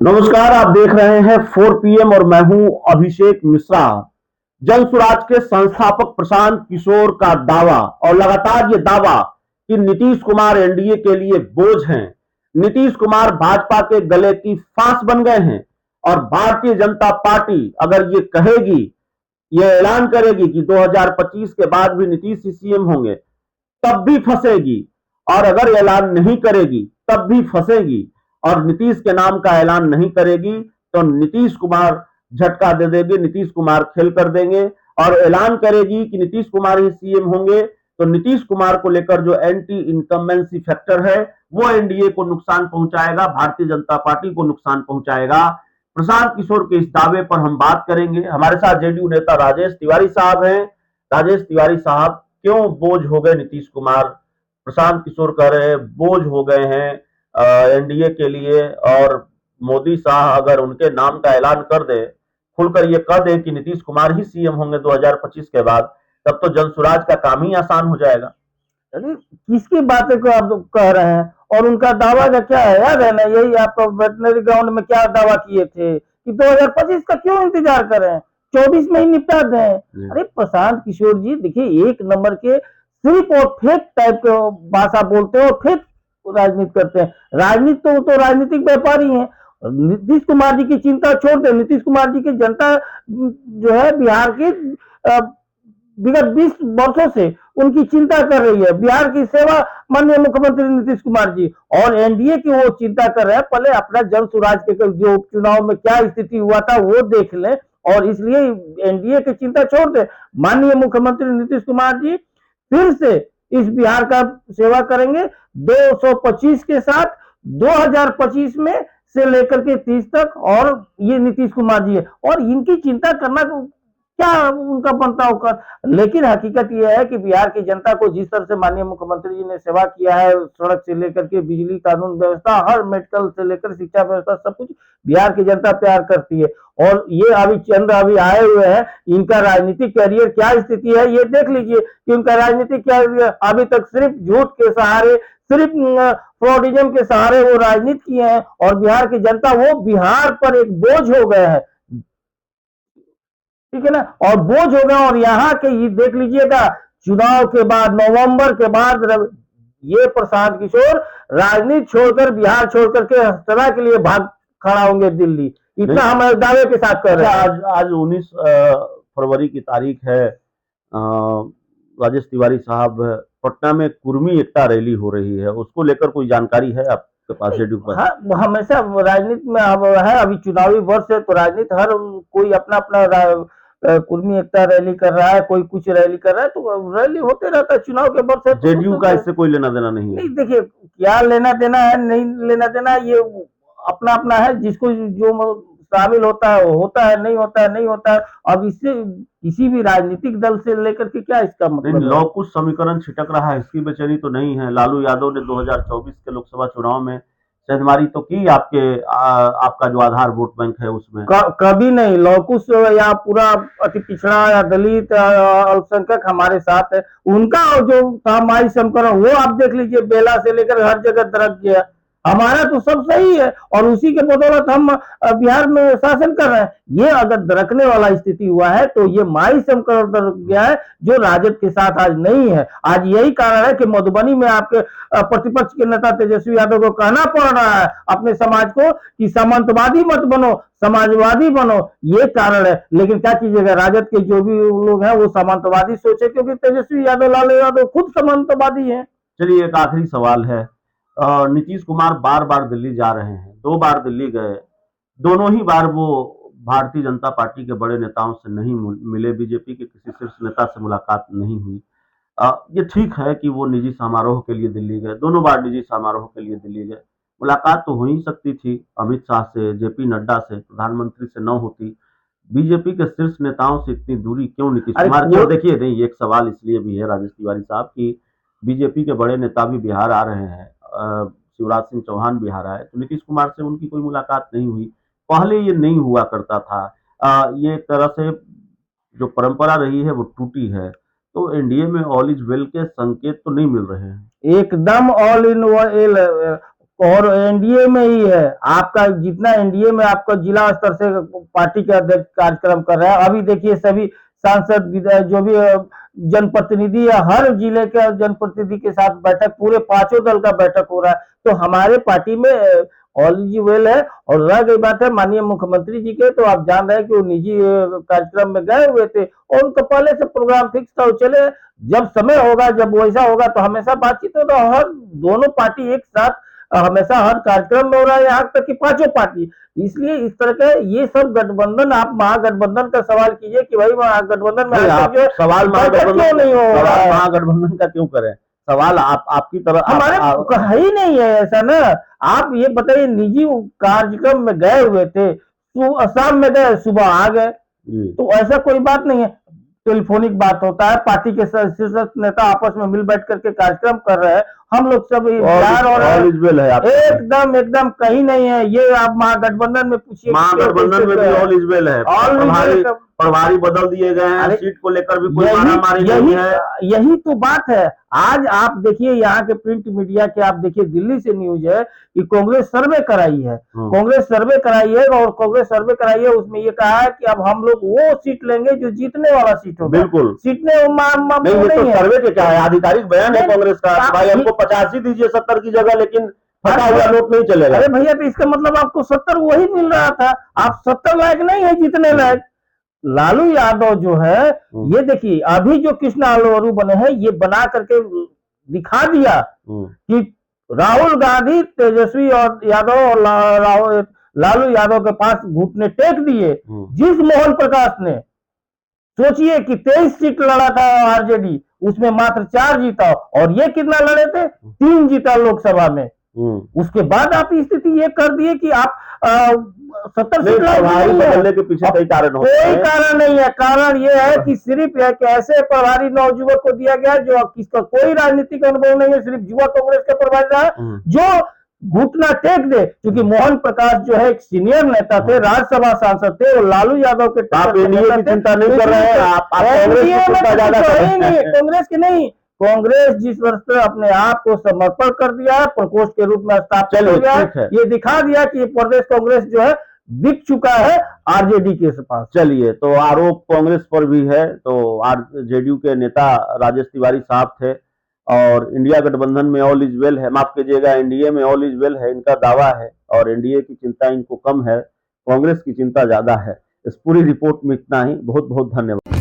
नमस्कार, आप देख रहे हैं 4 PM और मैं हूं अभिषेक मिश्रा। जन स्वराज के संस्थापक प्रशांत किशोर का दावा और लगातार ये दावा कि नीतीश कुमार एनडीए के लिए बोझ हैं। नीतीश कुमार भाजपा के गले की फांस बन गए हैं और भारतीय जनता पार्टी अगर ये कहेगी, ये ऐलान करेगी कि 2025 के बाद भी नीतीश ही सीएम होंगे, तब भी फंसेगी। और अगर ऐलान नहीं करेगी तब भी फंसेगी। और नीतीश के नाम का ऐलान नहीं करेगी तो नीतीश कुमार झटका दे देंगे, नीतीश कुमार खेल कर देंगे। और ऐलान करेगी कि नीतीश कुमार ही सीएम होंगे तो नीतीश कुमार को लेकर जो एंटी इनकम्बेंसी फैक्टर है वो एनडीए को नुकसान पहुंचाएगा, भारतीय जनता पार्टी को नुकसान पहुंचाएगा। प्रशांत किशोर के इस दावे पर हम बात करेंगे। हमारे साथ जेडीयू नेता राजेश तिवारी साहब हैं। राजेश तिवारी साहब, क्यों बोझ हो गए नीतीश कुमार? प्रशांत किशोर कह रहे हैं बोझ हो गए हैं एनडीए के लिए, और मोदी शाह अगर उनके नाम का ऐलान कर दे, खुलकर ये कह दे कि नीतीश कुमार ही सीएम होंगे 2025 के बाद, तब तो जन स्वराज का काम ही आसान हो जाएगा। अरे किसकी बातें को आप कह रहे हैं? और उनका दावा का क्या है? याद है ना, यही आप वेटनरी ग्राउंड में क्या दावा किए थे कि 2025 का क्यों इंतजार कर रहे हैं, 24 में ही निपटा दें। अरे प्रशांत किशोर जी, देखिए, एक नंबर के सिर्फ और फेक टाइप के भाषा बोलते हैं और फेक राजनीति करते हैं। राजनीति तो राजनीतिक व्यापारी हैं। नीतीश कुमार जी की चिंता छोड़ दे, नीतीश कुमार जी की जनता जो है बिहार की विगत 20 वर्षों से उनकी चिंता कर रही है। बिहार की सेवा माननीय मुख्यमंत्री नीतीश कुमार जी, और एनडीए की वो चिंता कर रहे हैं। पहले अपना जन स्वराज के जो उपचुनाव में क्या स्थिति हुआ था वो देख लें, और इसलिए एनडीए की चिंता छोड़ दे। माननीय मुख्यमंत्री नीतीश कुमार जी फिर से इस बिहार का सेवा करेंगे 225 के साथ, 2025 में से लेकर के 30 तक। और ये नीतीश कुमार जी है, और इनकी चिंता करना क्या उनका बनता होगा। लेकिन हकीकत यह है कि बिहार की जनता को जिस तरह से माननीय मुख्यमंत्री जी ने सेवा किया है, सड़क से लेकर के बिजली, कानून व्यवस्था, हर मेडिकल से लेकर शिक्षा व्यवस्था, सब कुछ बिहार की जनता प्यार करती है। और ये अभी आए हुए हैं, इनका राजनीतिक कैरियर क्या स्थिति है ये देख लीजिए कि उनका राजनीतिक कैरियर अभी तक सिर्फ झूठ के सहारे, सिर्फ फ्रॉडिज्म के सहारे वो राजनीति किए हैं, और बिहार की जनता वो बिहार पर एक बोझ हो गए हैं। ठीक है ना, और बोझ हो गया। और यहाँ के ये देख लीजिएगा, चुनाव के बाद, नवंबर के बाद ये प्रशांत किशोर राजनीति छोड़कर, बिहार छोड़कर के सदा के लिए भाग खड़ा होंगे दिल्ली। इतना हम दावे के साथ कर रहे हैं। आज आज 19 फरवरी की तारीख है। राजेश तिवारी साहब, पटना में कुर्मी एकता रैली हो रही है, उसको लेकर कोई जानकारी है आपके पास जेडीयू पर? हाँ, हमेशा राजनीति में अब है, अभी चुनावी वर्ष है तो राजनीति हर कोई अपना अपना कुर्मी एकता रैली कर रहा है, कोई कुछ रैली कर रहा है, तो रैली होते रहता है। चुनाव के वर्ष है तो जेडीयू का इससे कोई लेना देना नहीं है। नहीं, देखिए, क्या लेना देना है, नहीं लेना देना, ये अपना अपना है। जिसको जो शामिल होता है वो होता है, नहीं होता है नहीं होता है। अब इससे किसी भी राजनीतिक दल से लेकर के क्या इसका मतलब है? लौ कुछ समीकरण छिटक रहा है, इसकी बेचैनी तो नहीं है? लालू यादव ने 2024 के लोकसभा चुनाव में सेंधमारी तो की आपका जो आधार वोट बैंक है उसमें। कभी नहीं। लौकुश या पूरा अति पिछड़ा या दलित अल्पसंख्यक हमारे साथ है। उनका जो था माई समकरण, वो आप देख लीजिए, बेला से लेकर हर जगह दरक गया। हमारा तो सब सही है, और उसी के बदौलत हम बिहार में शासन कर रहे हैं। ये अगर दरकने वाला स्थिति हुआ है तो ये माई समकरण दरक गया है, जो राजद के साथ आज नहीं है। आज यही कारण है कि मधुबनी में आपके प्रतिपक्ष के नेता तेजस्वी यादव को कहना पड़ रहा है अपने समाज को कि सामंतवादी मत बनो, समाजवादी बनो। ये कारण है। लेकिन क्या कीजिएगा, राजद के जो भी लोग हैं वो सामंतवादी सोचे, क्योंकि तेजस्वी यादव, लालू यादव खुद सामंतवादी हैं। चलिए, एक आखिरी सवाल है। नीतीश कुमार बार बार दिल्ली जा रहे हैं, 2 बार दिल्ली गए, दोनों ही बार वो भारतीय जनता पार्टी के बड़े नेताओं से नहीं मिले, बीजेपी के किसी शीर्ष नेता से मुलाकात नहीं हुई। ये ठीक है कि वो निजी समारोह के लिए दिल्ली गए, दोनों बार निजी समारोह के लिए दिल्ली गए। मुलाकात तो हो ही सकती थी अमित शाह से, जेपी नड्डा से, प्रधानमंत्री से न होती। बीजेपी के शीर्ष नेताओं से इतनी दूरी क्यों नीतीश कुमार की? देखिए, नहीं, एक सवाल इसलिए भी है राजेश तिवारी साहब की बीजेपी के बड़े नेता भी बिहार आ रहे हैं। शिवराज सिंह चौहान बिहार आए तो नीतीश कुमार से उनकी कोई मुलाकात नहीं हुई। पहले ये नहीं हुआ करता था। ये एक तरह से जो परंपरा रही है वो टूटी है। तो एनडीए में ऑल इज वेल के संकेत तो नहीं मिल रहे हैं। एकदम ऑल इन और एनडीए में ही है आपका, जितना एनडीए में आपका जिला स्तर से पार्टी के अध्यक्ष कार्यक्रम कर रहा है। अभी देखिए सभी सांसद विधायक जो भी जनप्रतिनिधि है, हर जिले के जनप्रतिनिधि के साथ बैठक, पूरे पांचों दल का बैठक हो रहा है। तो हमारे पार्टी में ऑल इज वेल है। और रह गई बात है माननीय मुख्यमंत्री जी के, तो आप जान रहे हैं कि वो निजी कार्यक्रम में गए हुए थे और उनका पहले से प्रोग्राम फिक्स था। वो चले, जब समय होगा, जब वैसा होगा तो हमेशा बातचीत होगा। हर दोनों पार्टी एक साथ हमेशा हर कार्यक्रम में हो रहा है, यहाँ तक कि पांचों पार्टी। इसलिए इस तरह के ये सब गठबंधन, आप महागठबंधन का सवाल कीजिए कि भाई महागठबंधन में आप जो सवाल क्यों नहीं हो रहा है, महागठबंधन का क्यों करें? सवाल आपकी तरफ हमारे है ही नहीं है ऐसा ना। आप ये बताइए, निजी कार्यक्रम में गए हुए थे, शाम में गए, सुबह आ गए, तो ऐसा कोई बात नहीं है। टेलीफोनिक बात होता है, पार्टी के शीर्ष नेता आपस में मिल बैठ करके कार्यक्रम कर रहे हैं। हम लोग सब प्यार और एकदम एकदम कहीं नहीं है। ये आप महागठबंधन में पूछिए, महागठबंधन में भी ऑल इज वेल है। प्रभारी बदल दिए गए हैं, सीट को लेकर भी कोई मारामारी नहीं है। यही तो बात है। आज आप देखिए यहाँ के प्रिंट मीडिया के, आप देखिए दिल्ली से न्यूज है कि कांग्रेस सर्वे कराई है, कांग्रेस सर्वे कराई है, और कांग्रेस सर्वे कराई है, उसमें ये कहा है कि अब हम लोग वो सीट लेंगे जो जीतने वाला सीट होगा। बिल्कुल जीतने नहीं, तो सर्वे के क्या है, आधिकारिक बयान है कांग्रेस का, भाई हमको 85 दीजिए 70 की जगह, लेकिन फटा हुआ नोट नहीं चलेगा। अरे भैया, तो इसका मतलब आपको 70 वही मिल रहा था, आप 70 लायक नहीं है जीतने लायक। लालू यादव जो है, ये देखिए अभी जो कृष्णा अलवरू बने हैं, ये बना करके दिखा दिया कि राहुल गांधी, तेजस्वी और यादव और लालू यादव के पास घुटने टेक दिए। जिस मोहन प्रकाश ने, सोचिए कि 23 सीट लड़ा था आरजेडी, उसमें मात्र 4 जीता, और ये कितना लड़े थे, 3 जीता लोकसभा में। उसके बाद आप स्थिति ये कर दिए कि आप 70 सीट बदलने के पीछे कोई कारण हो, कोई कारण नहीं है। कारण ये है कि सिर्फ एक ऐसे प्रभारी नवयुवक को दिया गया जो किसका कोई राजनीतिक अनुभव नहीं है, सिर्फ युवा कांग्रेस का प्रभारी रहा, जो घुटना टेक दे। क्योंकि मोहन प्रकाश जो है एक सीनियर नेता थे, राज्यसभा सांसद थे, और लालू यादव के चिंता नहीं कर रहे हैं, कांग्रेस की नहीं। कांग्रेस जिस वर्ष से अपने आप को समर्पण कर दिया है, प्रकोष्ठ के रूप में स्थापित हो गया है, ये दिखा दिया कि प्रदेश कांग्रेस जो है बिक चुका है आरजेडी के पास। चलिए, तो आरोप कांग्रेस पर भी है। तो जेडीयू के नेता राजेश तिवारी साहब थे, और इंडिया गठबंधन में ऑल इज वेल है, माफ कीजिएगा एनडीए में ऑल इज वेल है, इनका दावा है, और एनडीए की चिंता इनको कम है, कांग्रेस की चिंता ज्यादा है। इस पूरी रिपोर्ट में इतना ही। बहुत बहुत धन्यवाद।